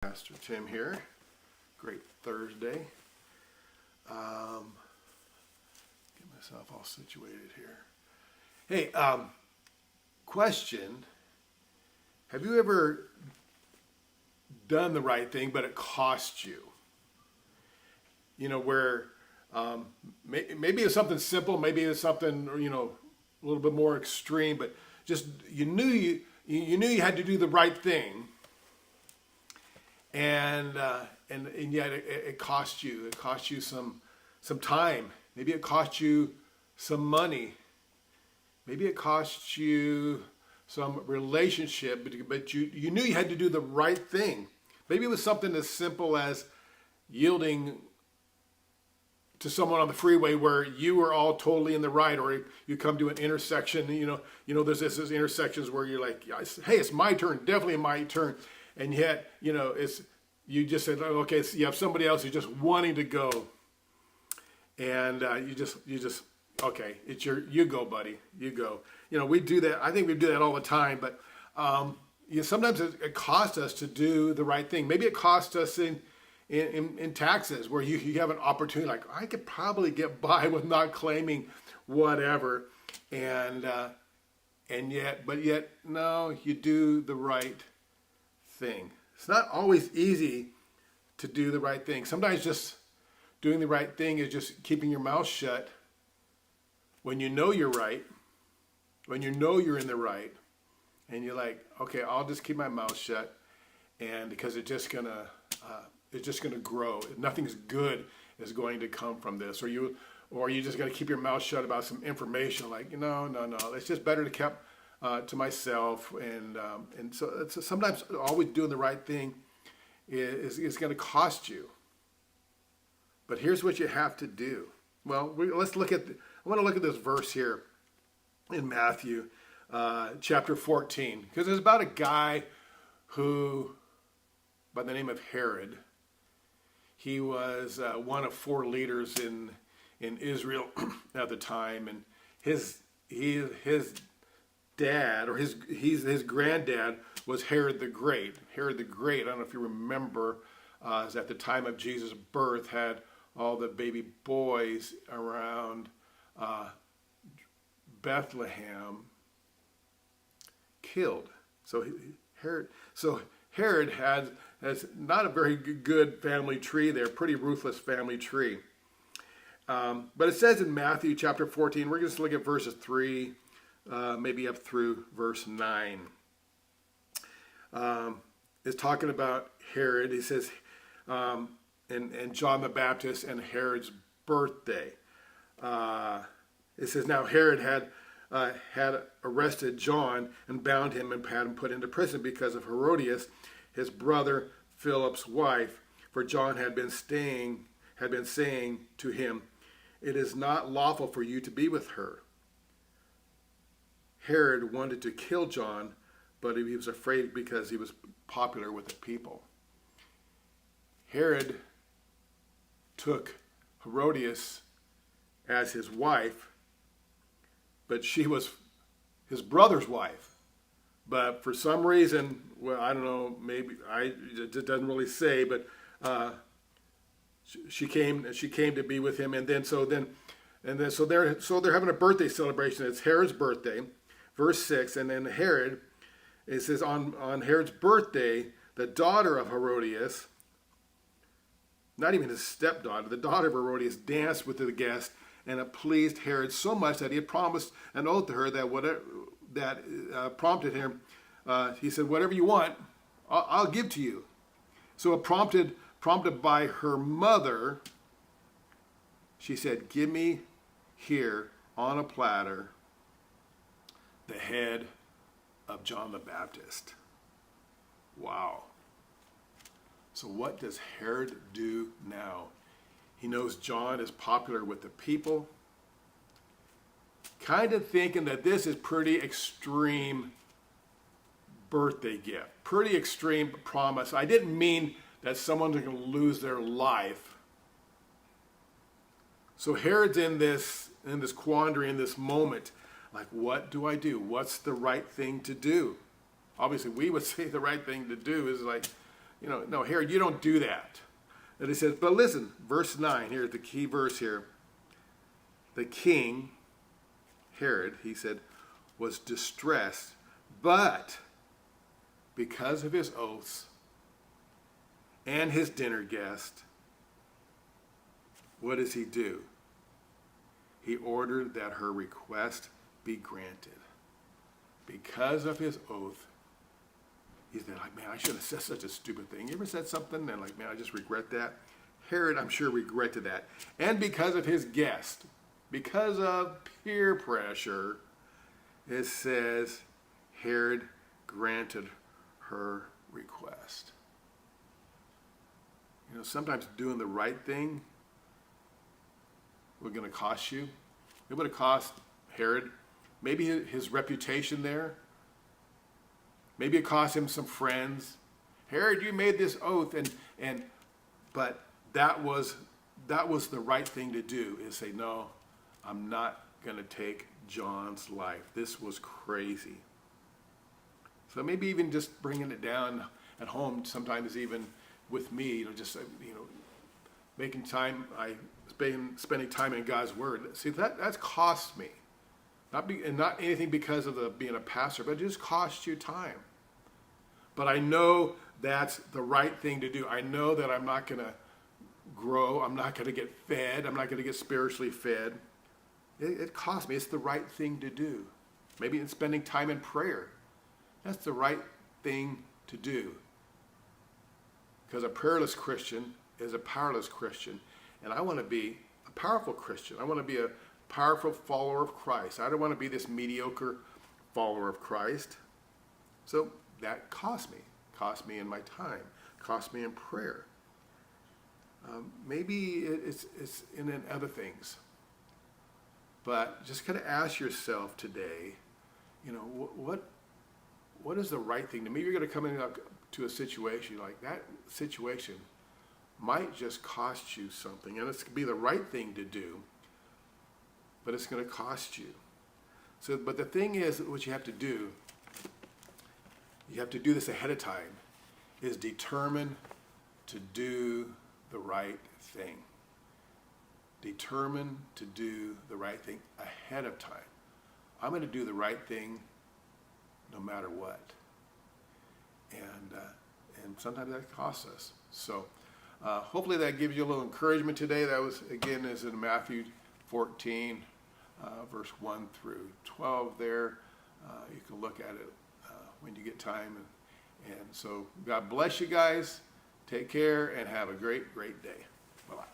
Pastor Tim here. Great Thursday. Get myself all situated here. Hey, question. Have you ever done the right thing, but it cost you? You know, where maybe it's something simple, maybe it's something, a little bit more extreme, but just you knew you had to do the right thing. And yet it cost you. It cost you some time. Maybe it cost you some money. Maybe it cost you some relationship. But you knew you had to do the right thing. Maybe it was something as simple as yielding to someone on the freeway where you were all totally in the right, or you come to an intersection. There's this intersections where you're like, hey, it's my turn. Definitely my turn. And yet, you just said, okay, you have somebody else who's just wanting to go. And you just, okay, you go, buddy, you go. We do that. I think we do that all the time, but sometimes it costs us to do the right thing. Maybe it costs us in taxes where you have an opportunity, like I could probably get by with not claiming whatever. And yet, no, you do the right thing. It's not always easy to do the right thing. Sometimes just doing the right thing is just keeping your mouth shut when you know you're right, when you know you're in the right, and you're like, okay, I'll just keep my mouth shut, and because it's just gonna grow. Nothing's good is going to come from this, or you're just gonna keep your mouth shut about some information. Like, no, it's just better to keep to myself, and so it's sometimes always doing the right thing is going to cost you. But here's what you have to do. Well, I want to look at this verse here in Matthew chapter 14, because it's about a guy who, by the name of Herod, he was one of 4 leaders in Israel at the time, and his dad, or his granddad, was Herod the Great. Herod the Great, I don't know if you remember, is at the time of Jesus' birth, had all the baby boys around Bethlehem killed. So Herod has not a very good family tree there, pretty ruthless family tree. But it says in Matthew chapter 14, we're going to look at verses 3, maybe up through verse 9. Is talking about Herod. He says, and John the Baptist and Herod's birthday. It says, now Herod had arrested John and bound him and had him put into prison because of Herodias, his brother Philip's wife. For John had been saying to him, it is not lawful for you to be with her. Herod wanted to kill John, but he was afraid because he was popular with the people. Herod took Herodias as his wife, but she was his brother's wife. But for some reason, well, I don't know, maybe it doesn't really say, but she came to be with him, and so they're having a birthday celebration. It's Herod's birthday. Verse 6, and then Herod, it says, on Herod's birthday, the daughter of Herodias, not even his stepdaughter, the daughter of Herodias, danced with the guests, and it pleased Herod so much that he had promised an oath to her that prompted him. He said, whatever you want, I'll give to you. So it prompted by her mother, she said, give me here on a platter the head of John the Baptist. Wow. So what does Herod do now? He knows John is popular with the people, kind of thinking that this is pretty extreme birthday gift, pretty extreme promise. I didn't mean that someone's going to lose their life. So Herod's in this quandary, in this moment. Like, what do I do? What's the right thing to do? Obviously, we would say the right thing to do is like, no, Herod, you don't do that. And he says, but listen, verse 9, here's the key verse here. The king, Herod, he said, was distressed, but because of his oaths and his dinner guest, what does he do? He ordered that her request be granted. Because of his oath, he's been like, man, I should have said such a stupid thing. You ever said something and like, man, I just regret that? Herod, I'm sure, regretted that. And because of his guest, because of peer pressure, it says Herod granted her request. Sometimes doing the right thing was going to cost you. It would have cost Herod maybe his reputation there. Maybe it cost him some friends. Herod, you made this oath, but that was the right thing to do, is say, no, I'm not going to take John's life. This was crazy. So maybe even just bringing it down at home, sometimes even with me, just making time, spending time in God's Word. See, that's cost me. Not anything because of being a pastor, but it just costs you time. But I know that's the right thing to do. I know that I'm not going to grow. I'm not going to get fed. I'm not going to get spiritually fed. It costs me. It's the right thing to do. Maybe in spending time in prayer. That's the right thing to do. Because a prayerless Christian is a powerless Christian. And I want to be a powerful Christian. I want to be a powerful follower of Christ. I don't want to be this mediocre follower of Christ. So that cost me. Cost me in my time. Cost me in prayer. Maybe it's in other things. But just kind of ask yourself today, what is the right thing to me? You're going to come to a situation like that. Situation might just cost you something, and it's going to be the right thing to do, but it's going to cost you. So, but the thing is, what you have to do this ahead of time, is determine to do the right thing. Determine to do the right thing ahead of time. I'm going to do the right thing no matter what. And sometimes that costs us. So hopefully that gives you a little encouragement today. That was, again, is in Matthew 14, verse 1 through 12 there. You can look at it when you get time. And so God bless you guys. Take care and have a great, great day. Bye-bye.